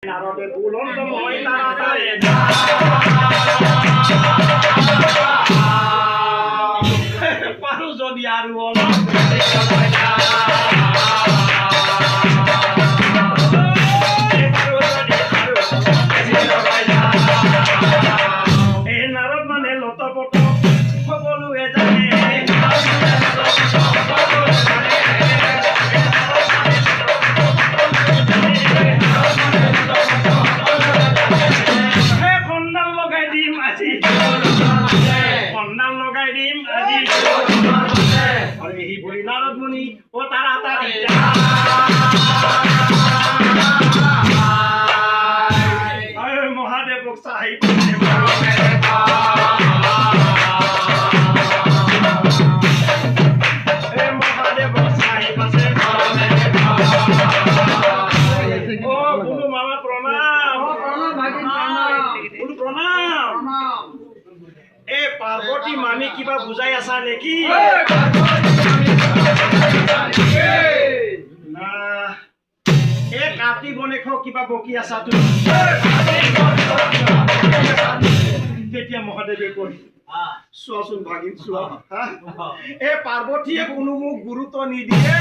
নাৰদে বুলন্দ মই তাড়াতাড়ি পাৰু যদি আৰো অলপ এই নাৰদ মানে লতপট সকলোৱে জানে নারদ মুনি ও তাড়াতাড়ি মহাদেব সাহিব মহাদেব সাহিব আছে ও গুরু মামা প্রণাম গুরু প্রণাম এ পার্বতী মামি কিবা বুজাই আছা নেকি কাটি গণেশ কিবা বকি আছা তুমি তেতিয়া মহাদেৱে কৈ চোৱাচোন ভাগিন চোৱা এই পাৰ্বতীয়ে কোনো মোক গুৰুত্ব নিদিয়ে